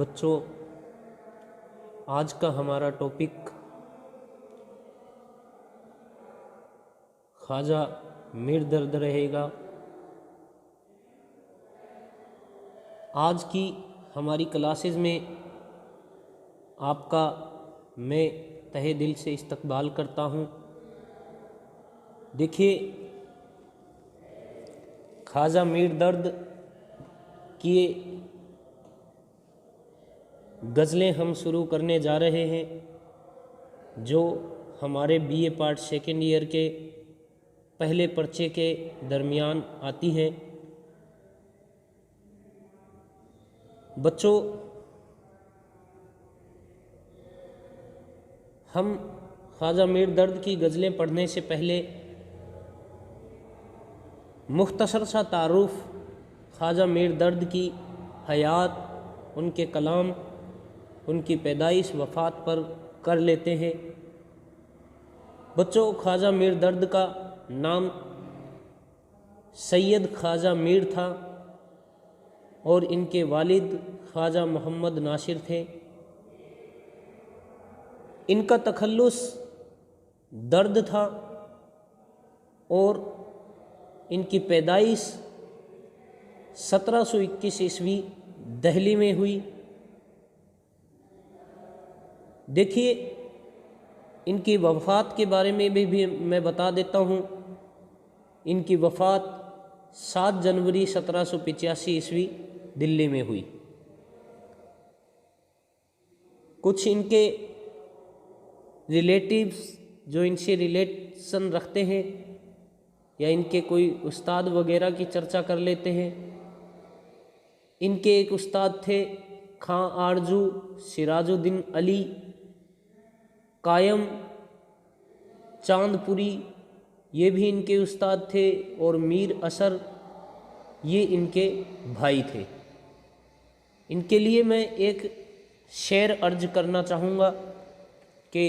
بچوں، آج کا ہمارا ٹاپک خواجہ میر درد رہے گا۔ آج کی ہماری کلاسز میں آپ کا میں تہہ دل سے استقبال کرتا ہوں۔ دیکھیے، خواجہ میر درد کی غزلیں ہم شروع کرنے جا رہے ہیں، جو ہمارے BA پارٹ سیکنڈ ایئر کے پہلے پرچے کے درمیان آتی ہیں۔ بچوں، ہم خواجہ میر درد کی غزلیں پڑھنے سے پہلے مختصر سا تعارف خواجہ میر درد کی حیات، ان کے کلام، ان کی پیدائش وفات پر کر لیتے ہیں۔ بچوں، خواجہ میر درد کا نام سید خواجہ میر تھا اور ان کے والد خواجہ محمد ناصر تھے۔ ان کا تخلص درد تھا اور ان کی پیدائش 1721 عیسوی دہلی میں ہوئی۔ دیکھیے، ان کی وفات کے بارے میں بھی میں بتا دیتا ہوں۔ ان کی وفات 7 جنوری 1785 عیسوی دلی میں ہوئی۔ کچھ ان کے ریلیٹیوز جو ان سے ریلیشن رکھتے ہیں یا ان کے کوئی استاد وغیرہ کی چرچا کر لیتے ہیں۔ ان کے ایک استاد تھے خاں آرزو سراج الدین علی قائم چاند پوری، یہ بھی ان کے استاد تھے، اور میر اثر، یہ ان کے بھائی تھے۔ ان کے لیے میں ایک شعر عرض کرنا چاہوں گا کہ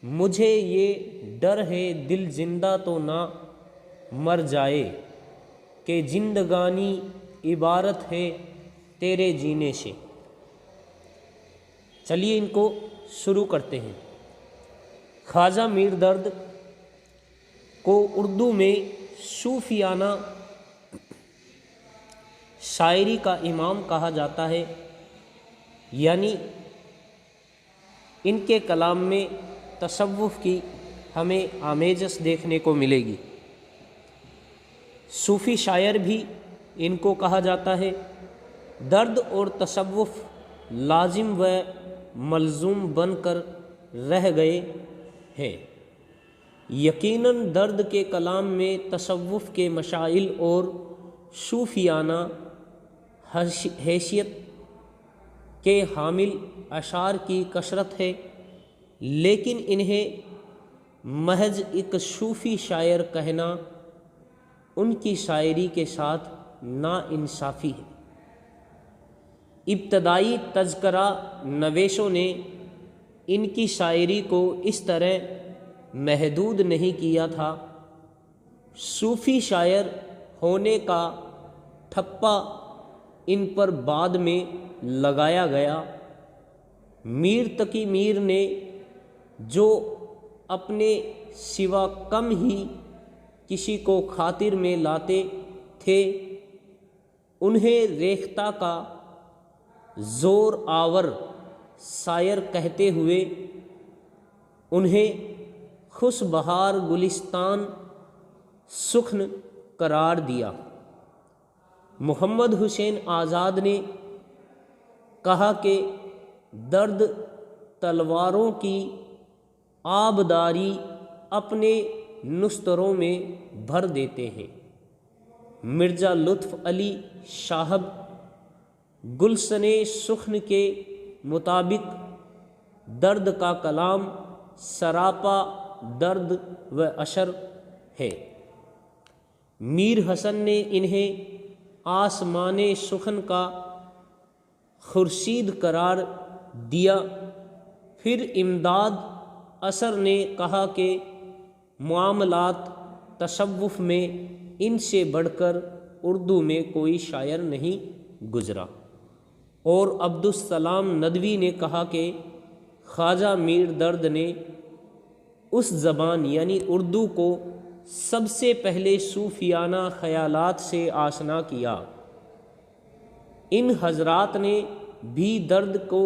مجھے یہ ڈر ہے دل زندہ تو نہ مر جائے، کہ زندگانی عبارت ہے تیرے جینے سے۔ چلیے ان کو شروع کرتے ہیں۔ خواجہ میر درد کو اردو میں صوفیانہ شاعری کا امام کہا جاتا ہے، یعنی ان کے کلام میں تصوف کی ہمیں آمیزش دیکھنے کو ملے گی۔ صوفی شاعر بھی ان کو کہا جاتا ہے۔ درد اور تصوف لازم و ملزوم بن کر رہ گئے ہیں۔ یقیناً درد کے کلام میں تصوف کے مسائل اور صوفیانہ حیثیت کے حامل اشعار کی کثرت ہے، لیکن انہیں محض ایک صوفی شاعر کہنا ان کی شاعری کے ساتھ ناانصافی ہے۔ ابتدائی تذکرہ نویسوں نے ان کی شاعری کو اس طرح محدود نہیں کیا تھا۔ صوفی شاعر ہونے کا ٹھپا ان پر بعد میں لگایا گیا۔ میر تقی میر نے جو اپنے سوا کم ہی کسی کو خاطر میں لاتے تھے، انہیں ریختہ کا زور آور شاعر کہتے ہوئے انہیں خوش بہار گلستان سخن قرار دیا۔ محمد حسین آزاد نے کہا کہ درد تلواروں کی آبداری اپنے نستروں میں بھر دیتے ہیں۔ مرزا لطف علی صاحب گلشن سخن کے مطابق درد کا کلام سراپا درد و اشر ہے۔ میر حسن نے انہیں آسمان سخن کا خورشید قرار دیا۔ پھر امداد اثر نے کہا کہ معاملات تصوف میں ان سے بڑھ کر اردو میں کوئی شاعر نہیں گزرا۔ اور عبدالسلام ندوی نے کہا کہ خواجہ میر درد نے اس زبان یعنی اردو کو سب سے پہلے صوفیانہ خیالات سے آشنا کیا۔ ان حضرات نے بھی درد کو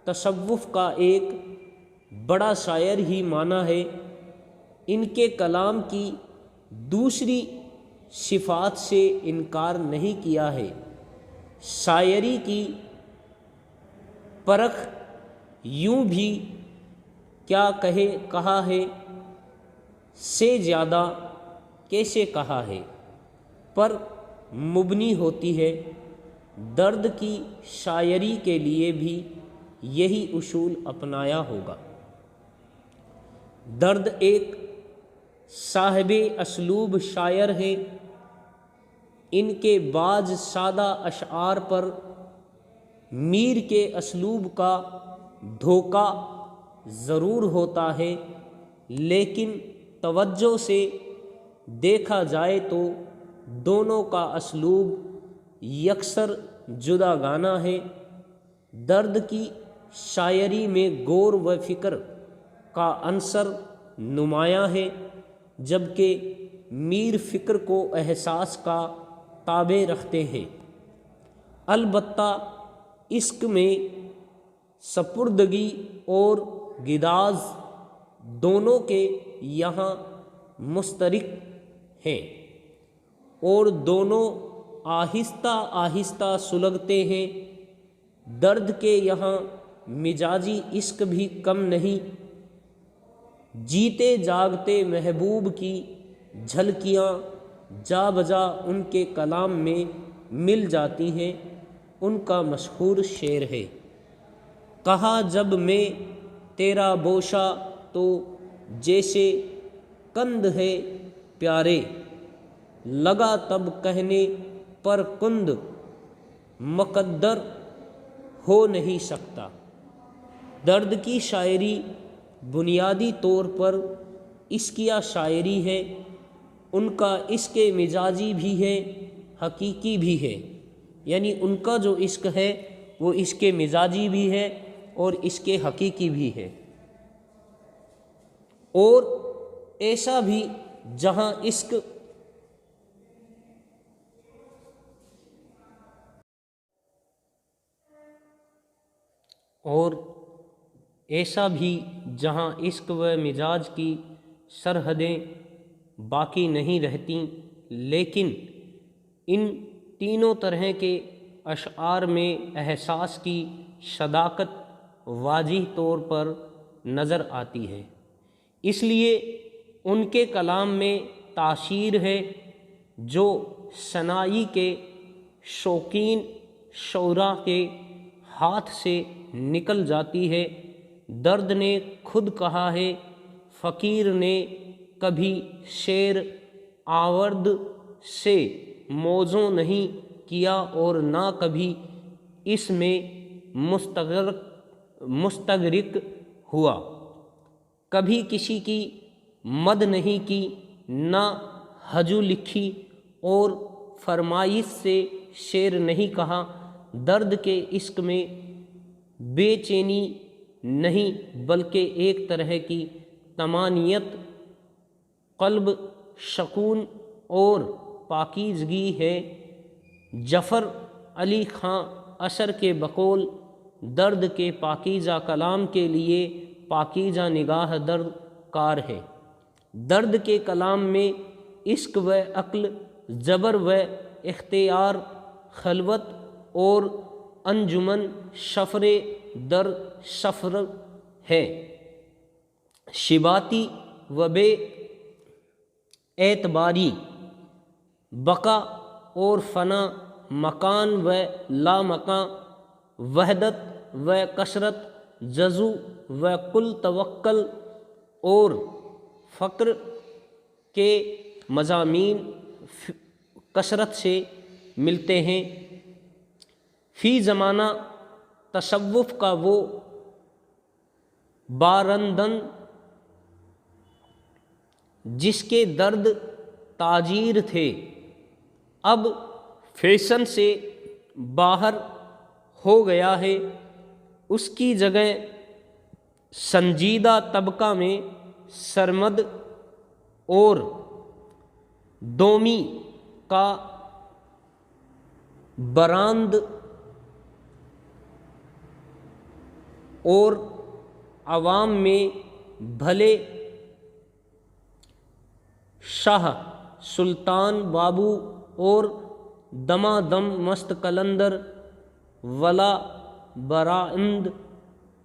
تصوف کا ایک بڑا شاعر ہی مانا ہے۔ ان کے کلام کی دوسری صفات سے انکار نہیں کیا ہے۔ شاعری کی پرکھ یوں بھی کیا کہا ہے سے زیادہ کیسے کہا ہے پر مبنی ہوتی ہے۔ درد کی شاعری کے لیے بھی یہی اصول اپنایا ہوگا۔ درد ایک صاحب اسلوب شاعر ہے۔ ان کے بعض سادہ اشعار پر میر کے اسلوب کا دھوکہ ضرور ہوتا ہے، لیکن توجہ سے دیکھا جائے تو دونوں کا اسلوب یکسر جداگانہ ہے۔ درد کی شاعری میں غور و فکر کا عنصر نمایاں ہے، جبکہ میر فکر کو احساس کا تابع رکھتے ہیں۔ البتہ عشق میں سپردگی اور گداز دونوں کے یہاں مشترک ہیں اور دونوں آہستہ آہستہ سلگتے ہیں۔ درد کے یہاں مزاجی عشق بھی کم نہیں۔ جیتے جاگتے محبوب کی جھلکیاں جا بجا ان کے کلام میں مل جاتی ہیں۔ ان کا مشہور شعر ہے، کہا جب میں تیرا بوشا تو جیسے کند ہے پیارے، لگا تب کہنے پر کند مقدر ہو نہیں سکتا۔ درد کی شاعری بنیادی طور پر عشقیہ شاعری ہے۔ ان کا عشق مزاجی بھی ہے، حقیقی بھی ہے، یعنی ان کا جو عشق ہے وہ عشق مزاجی بھی ہے اور عشق حقیقی بھی ہے، اور ایسا بھی جہاں عشق و مزاج کی سرحدیں باقی نہیں رہتیں، لیکن ان تینوں طرح کے اشعار میں احساس کی صداقت واضح طور پر نظر آتی ہے۔ اس لیے ان کے کلام میں تاثیر ہے جو صناعی کے شوقین شعراء کے ہاتھ سے نکل جاتی ہے۔ درد نے خود کہا ہے، فقیر نے کبھی شعر آورد سے موزوں نہیں کیا اور نہ کبھی اس میں مستغرق ہوا، کبھی کسی کی مد نہیں کی، نہ ہجو لکھی اور فرمائش سے شعر نہیں کہا۔ درد کے عشق میں بے چینی نہیں بلکہ ایک طرح کی طمانینت، قلب سکون اور پاکیزگی ہے۔ ظفر علی خاں اثر کے بقول درد کے پاکیزہ کلام کے لیے پاکیزہ نگاہ درکار ہے۔ درد کے کلام میں عشق و عقل، جبر و اختیار، خلوت اور انجمن سفر در سفر ہے۔ شباتی و بے اعتباری، بقا اور فنا، مکان و لامکان، وحدت و کثرت، جزو و کل، توکل اور فقر کے مضامین کثرت سے ملتے ہیں۔ فی زمانہ تصوف کا وہ بارندن جس کے درد تاجیر تھے، اب فیشن سے باہر ہو گیا ہے، اس کی جگہ سنجیدہ طبقہ میں سرمد اور دومی کا براند اور عوام میں بھلے شاہ سلطان بابو اور دمادم مست قلندر ولا براند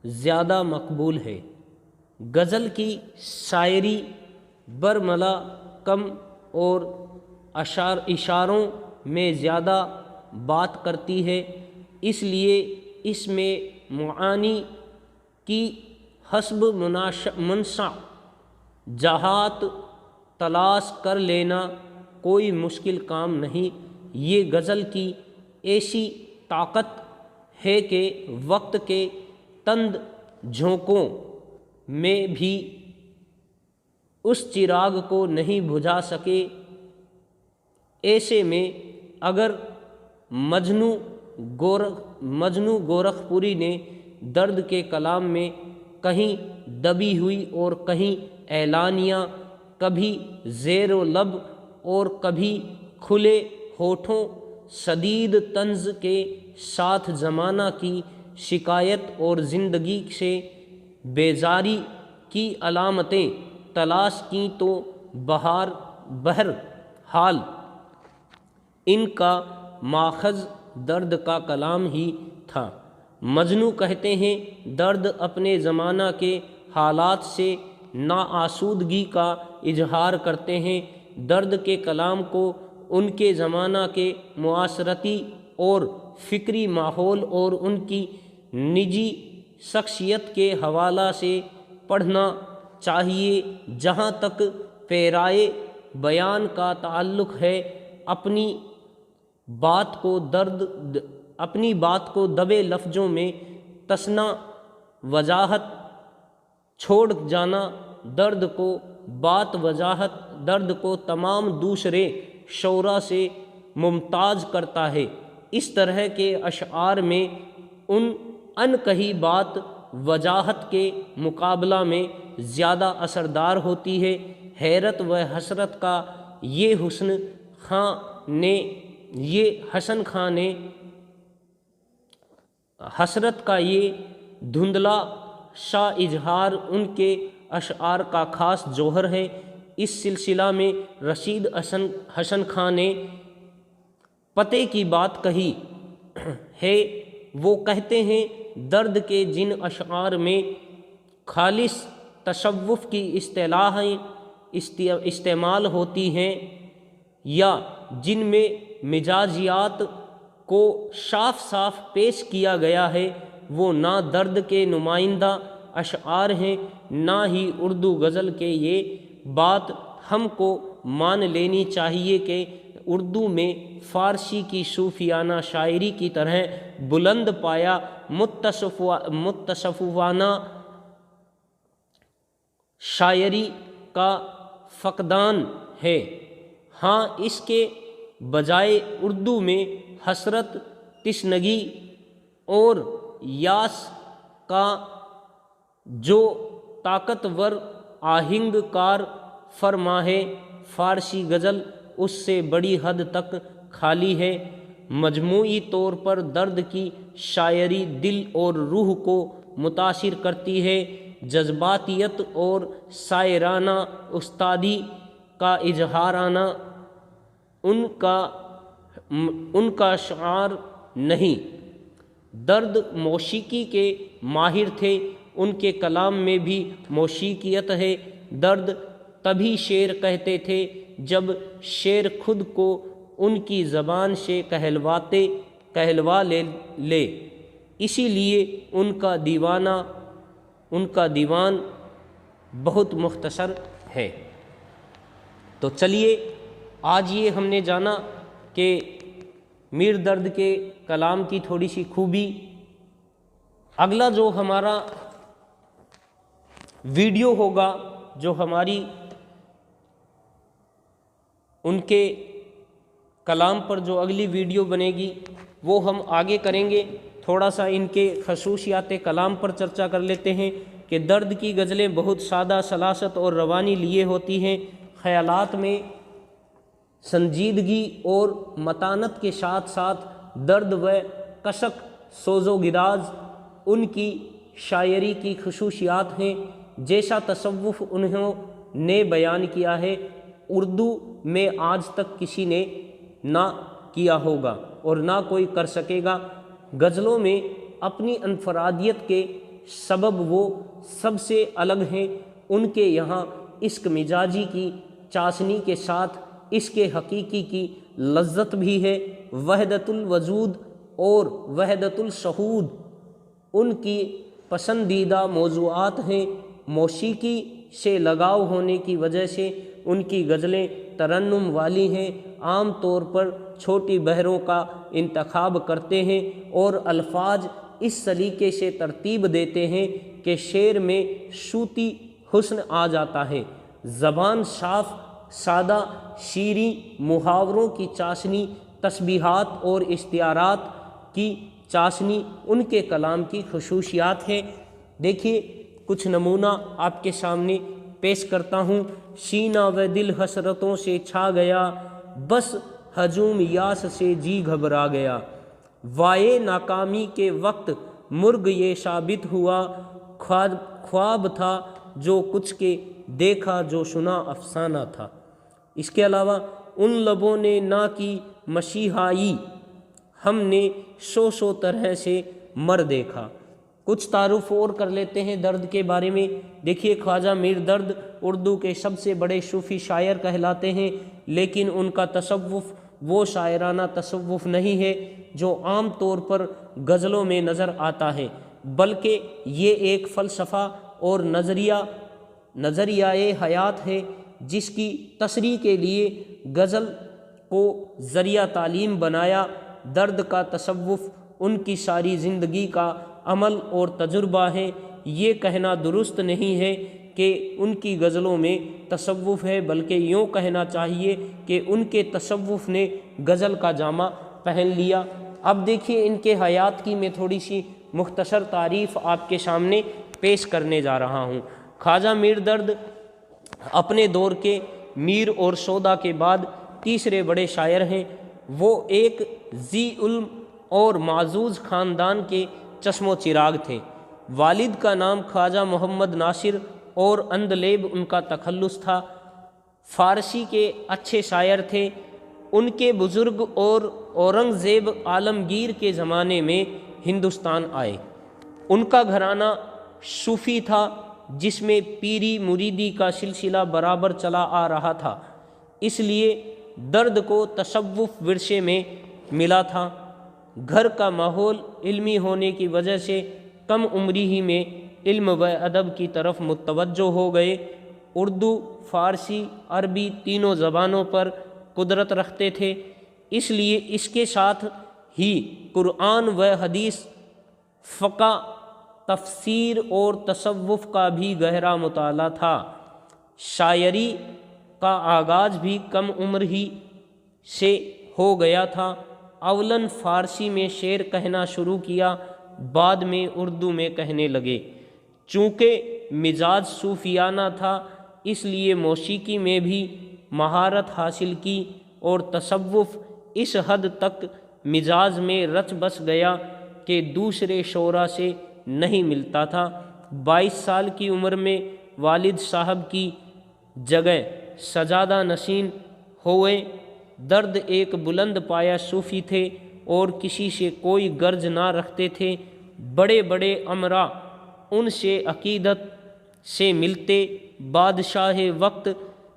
زیادہ مقبول ہے۔ غزل کی شاعری برملا کم اور اشاروں میں زیادہ بات کرتی ہے، اس لیے اس میں معانی کی حسب منشا جہات تلاش کر لینا کوئی مشکل کام نہیں۔ یہ غزل کی ایسی طاقت ہے کہ وقت کے تند جھونکوں میں بھی اس چراغ کو نہیں بجھا سکے۔ ایسے میں اگر مجنوں گورکھ پوری نے درد کے کلام میں کہیں دبی ہوئی اور کہیں اعلانیہ، کبھی زیر و لب اور کبھی کھلے ہونٹوں شدید طنز کے ساتھ زمانہ کی شکایت اور زندگی سے بیزاری کی علامتیں تلاش کیں تو بہر حال ان کا ماخذ درد کا کلام ہی تھا۔ مجنوں کہتے ہیں درد اپنے زمانہ کے حالات سے ناآسودگی کا اظہار کرتے ہیں۔ درد کے کلام کو ان کے زمانہ کے معاشرتی اور فکری ماحول اور ان کی نجی شخصیت کے حوالہ سے پڑھنا چاہیے۔ جہاں تک پیرائے بیان کا تعلق ہے، اپنی بات کو دبے لفظوں میں تسنا، وضاحت چھوڑ جانا درد کو تمام دوسرے شعراء سے ممتاز کرتا ہے۔ اس طرح کے اشعار میں ان کہی بات وضاحت کے مقابلہ میں زیادہ اثردار ہوتی ہے۔ حیرت و حسرت کا یہ حسن خان نے حسرت کا یہ دھندلا شا اظہار ان کے اشعار کا خاص جوہر ہے۔ اس سلسلہ میں رشید حسن خان نے پتے کی بات کہی ہے۔ وہ کہتے ہیں درد کے جن اشعار میں خالص تصوف کی اصطلاحیں استعمال ہوتی ہیں یا جن میں مجازیات کو صاف صاف پیش کیا گیا ہے، وہ نہ درد کے نمائندہ اشعار ہیں نہ ہی اردو غزل کے۔ یہ بات ہم کو مان لینی چاہیے کہ اردو میں فارسی کی صوفیانہ شاعری کی طرح بلند پایا متصوفانہ شاعری کا فقدان ہے۔ ہاں، اس کے بجائے اردو میں حسرت، تشنگی اور یاس کا جو طاقتور آہنگ کار فرما ہے، فارسی غزل اس سے بڑی حد تک خالی ہے۔ مجموعی طور پر درد کی شاعری دل اور روح کو متاثر کرتی ہے۔ جذباتیت اور شاعرانہ استادی کا اظہارانہ ان کا شعار نہیں۔ درد موسیقی کے ماہر تھے، ان کے کلام میں بھی موسیقیت ہے۔ درد تبھی شعر کہتے تھے جب شعر خود کو ان کی زبان سے کہلوا لے۔ اسی لیے ان کا دیوان بہت مختصر ہے۔ تو چلیے، آج یہ ہم نے جانا کہ میر درد کے کلام کی تھوڑی سی خوبی۔ اگلا جو ہمارا ویڈیو ہوگا، جو ہماری ان کے کلام پر جو اگلی ویڈیو بنے گی، وہ ہم آگے کریں گے۔ تھوڑا سا ان کے خصوصیات کلام پر چرچا کر لیتے ہیں کہ درد کی غزلیں بہت سادہ سلاست اور روانی لیے ہوتی ہیں، خیالات میں سنجیدگی اور متانت کے ساتھ ساتھ درد و کشک سوز و گداز ان کی شاعری کی خصوصیات ہیں۔ جیسا تصوف انہوں نے بیان کیا ہے اردو میں آج تک کسی نے نہ کیا ہوگا اور نہ کوئی کر سکے گا۔ غزلوں میں اپنی انفرادیت کے سبب وہ سب سے الگ ہیں۔ ان کے یہاں عشق مزاجی کی چاشنی کے ساتھ عشق حقیقی کی لذت بھی ہے۔ وحدت الوجود اور وحدت الشہود ان کی پسندیدہ موضوعات ہیں۔ موسیقی سے لگاؤ ہونے کی وجہ سے ان کی غزلیں ترنم والی ہیں، عام طور پر چھوٹی بحروں کا انتخاب کرتے ہیں اور الفاظ اس سلیقے سے ترتیب دیتے ہیں کہ شعر میں صوتی حسن آ جاتا ہے۔ زبان صاف، سادہ، شیریں، محاوروں کی چاشنی، تشبیہات اور استعارات کی چاشنی ان کے کلام کی خصوصیات ہیں۔ دیکھیے کچھ نمونہ آپ کے سامنے پیش کرتا ہوں۔ سینہ و دل حسرتوں سے چھا گیا، بس ہجوم یاس سے جی گھبرا گیا۔ وائے ناکامی کے وقت مرغ یہ ثابت ہوا، خواب تھا جو کچھ کے دیکھا جو سنا افسانہ تھا۔ اس کے علاوہ ان لبوں نے نہ کی مسیحائی، ہم نے سو طرح سے مر دیکھا۔ کچھ تعارف اور کر لیتے ہیں درد کے بارے میں۔ دیکھیے خواجہ میر درد اردو کے سب سے بڑے صوفی شاعر کہلاتے ہیں، لیکن ان کا تصوف وہ شاعرانہ تصوف نہیں ہے جو عام طور پر غزلوں میں نظر آتا ہے، بلکہ یہ ایک فلسفہ اور نظریۂ حیات ہے جس کی تشریح کے لیے غزل کو ذریعہ تعلیم بنایا۔ درد کا تصوف ان کی ساری زندگی کا عمل اور تجربہ ہے۔ یہ کہنا درست نہیں ہے کہ ان کی غزلوں میں تصوف ہے، بلکہ یوں کہنا چاہیے کہ ان کے تصوف نے غزل کا جامہ پہن لیا۔ اب دیکھیے ان کے حیات کی میں تھوڑی سی مختصر تعریف آپ کے سامنے پیش کرنے جا رہا ہوں۔ خواجہ میر درد اپنے دور کے میر اور سودا کے بعد تیسرے بڑے شاعر ہیں۔ وہ ایک ذی علم اور معزوز خاندان کے چشم و چراغ تھے۔ والد کا نام خواجہ محمد ناصر اور اندلیب ان کا تخلص تھا۔ فارسی کے اچھے شاعر تھے۔ ان کے بزرگ اور اورنگزیب عالمگیر کے زمانے میں ہندوستان آئے۔ ان کا گھرانہ صوفی تھا جس میں پیری مریدی کا سلسلہ برابر چلا آ رہا تھا، اس لیے درد کو تصوف ورثے میں ملا تھا۔ گھر کا ماحول علمی ہونے کی وجہ سے کم عمری ہی میں علم و ادب کی طرف متوجہ ہو گئے۔ اردو، فارسی، عربی تینوں زبانوں پر قدرت رکھتے تھے، اس لیے اس کے ساتھ ہی قرآن و حدیث، فقہ، تفسیر اور تصوف کا بھی گہرا مطالعہ تھا۔ شاعری کا آغاز بھی کم عمر ہی سے ہو گیا تھا۔ اولاً فارسی میں شعر کہنا شروع کیا، بعد میں اردو میں کہنے لگے۔ چونکہ مزاج صوفیانہ تھا اس لیے موسیقی میں بھی مہارت حاصل کی اور تصوف اس حد تک مزاج میں رچ بس گیا کہ دوسرے شعراء سے نہیں ملتا تھا۔ 22 سال کی عمر میں والد صاحب کی جگہ سجادہ نشین ہوئے۔ درد ایک بلند پایہ صوفی تھے اور کسی سے کوئی غرض نہ رکھتے تھے۔ بڑے بڑے امراء ان سے عقیدت سے ملتے، بادشاہ وقت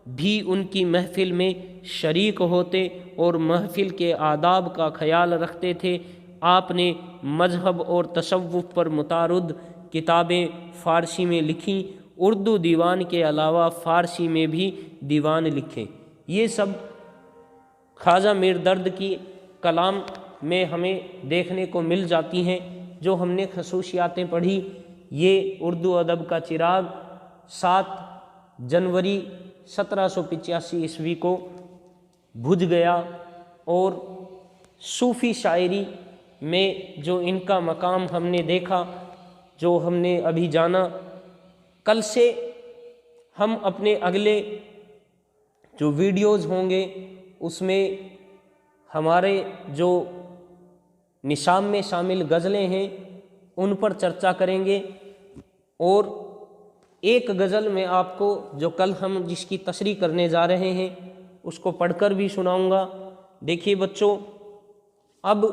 بھی ان کی محفل میں شریک ہوتے اور محفل کے آداب کا خیال رکھتے تھے۔ آپ نے مذہب اور تصوف پر متعدد کتابیں فارسی میں لکھیں، اردو دیوان کے علاوہ فارسی میں بھی دیوان لکھے۔ یہ سب خواجہ میر درد کی کلام میں ہمیں دیکھنے کو مل جاتی ہیں۔ جو ہم نے خصوصیاتیں پڑھی، یہ اردو ادب کا چراغ 7 جنوری 1785 عیسوی کو بجھ گیا اور صوفی شاعری میں جو ان کا مقام ہم نے دیکھا، جو ہم نے ابھی جانا، کل سے ہم اپنے اگلے جو ویڈیوز ہوں گے اس میں ہمارے جو نصاب میں شامل غزلیں ہیں ان پر چرچا کریں گے، اور ایک غزل میں آپ کو جو کل ہم جس کی تشریح کرنے جا رہے ہیں اس کو پڑھ کر بھی سناؤں گا۔ دیکھیے بچوں، اب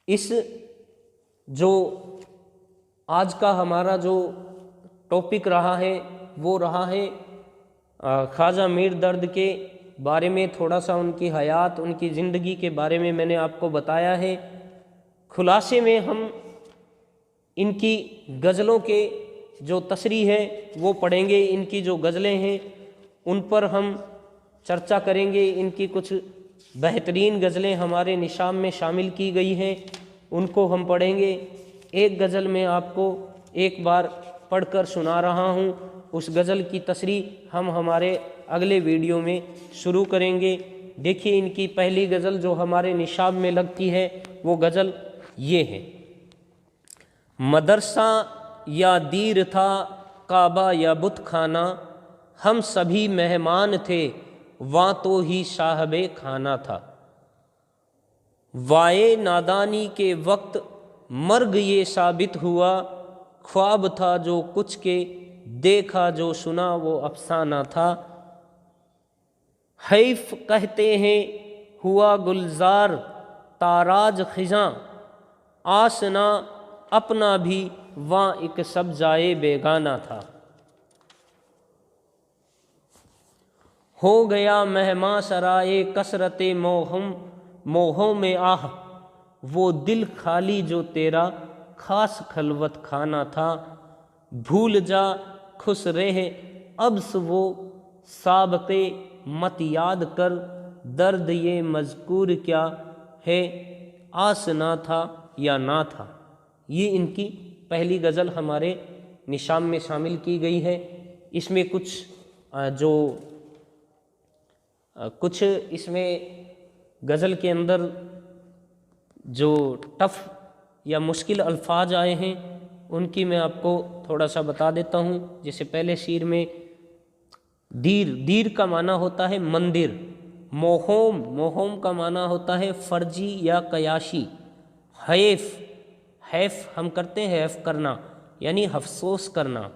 اس جو آج کا ہمارا جو ٹاپک رہا ہے وہ رہا ہے خواجہ میر درد کے بارے میں، تھوڑا سا ان کی حیات، ان کی زندگی کے بارے میں میں نے آپ کو بتایا ہے۔ خلاصے میں ہم ان کی غزلوں کے جو تشریح ہے وہ پڑھیں گے، ان کی جو غزلیں ہیں ان پر ہم چرچا کریں گے۔ ان کی کچھ بہترین غزلیں ہمارے نصاب میں شامل کی گئی ہیں، ان کو ہم پڑھیں گے۔ ایک غزل میں آپ کو ایک بار پڑھ کر سنا رہا ہوں، اس غزل کی تشریح ہم ہمارے اگلے ویڈیو میں شروع کریں گے۔ دیکھیے ان کی پہلی غزل جو ہمارے نصاب میں لگتی ہے وہ غزل یہ ہے: مدرسہ یا دیر تھا، کعبہ یا بت خانہ، ہم سبھی مہمان تھے، وہاں تو ہی صاحب کھانا تھا۔ وائے نادانی کے وقت مرگ یہ ثابت ہوا، خواب تھا جو کچھ کے، دیکھا جو سنا وہ افسانہ تھا۔ حیف کہتے ہیں ہوا گلزار تاراج خزاں، آسنا اپنا بھی وہاں ایک سبزائے بیگانہ تھا۔ ہو گیا مہماں سرائے کثرت موہوں میں آہ، وہ دل خالی جو تیرا خاص خلوت خانہ تھا۔ بھول جا خوش رہ ابس وہ سابقے مت یاد کر، درد یہ مذکور کیا ہے، آسنا تھا یا نہ تھا۔ یہ ان کی پہلی غزل ہمارے نصاب میں شامل کی گئی ہے۔ اس میں کچھ اس میں غزل کے اندر جو ٹف یا مشکل الفاظ آئے ہیں ان کی میں آپ کو تھوڑا سا بتا دیتا ہوں۔ جیسے پہلے شعر میں دیر کا معنی ہوتا ہے مندر، موہوم کا معنی ہوتا ہے فرجی یا قیاشی، حیف ہم کرتے ہیں حیف کرنا یعنی افسوس کرنا،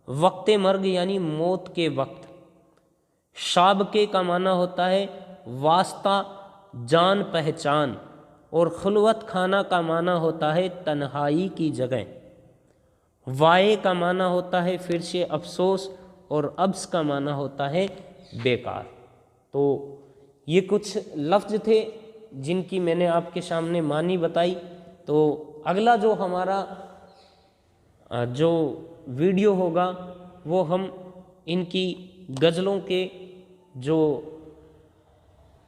وقت مرگ یعنی موت کے وقت، سابقے کا معنی ہوتا ہے واسطہ جان پہچان، اور خلوت خانہ کا معنی ہوتا ہے تنہائی کی جگہ۔ وائے کا معنی ہوتا ہے پھر سے افسوس، اور ابس کا معنی ہوتا ہے بیکار۔ تو یہ کچھ لفظ تھے جن کی میں نے آپ کے سامنے معنی بتائی۔ تو اگلا جو ہمارا جو ویڈیو ہوگا وہ ہم ان کی غزلوں کے جو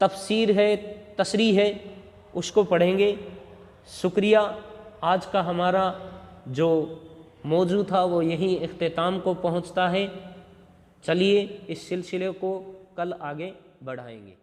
تفسیر ہے، تشریح ہے، اس کو پڑھیں گے۔ شکریہ۔ آج کا ہمارا جو موضوع تھا وہ یہیں اختتام کو پہنچتا ہے۔ چلیے اس سلسلے کو کل آگے بڑھائیں گے۔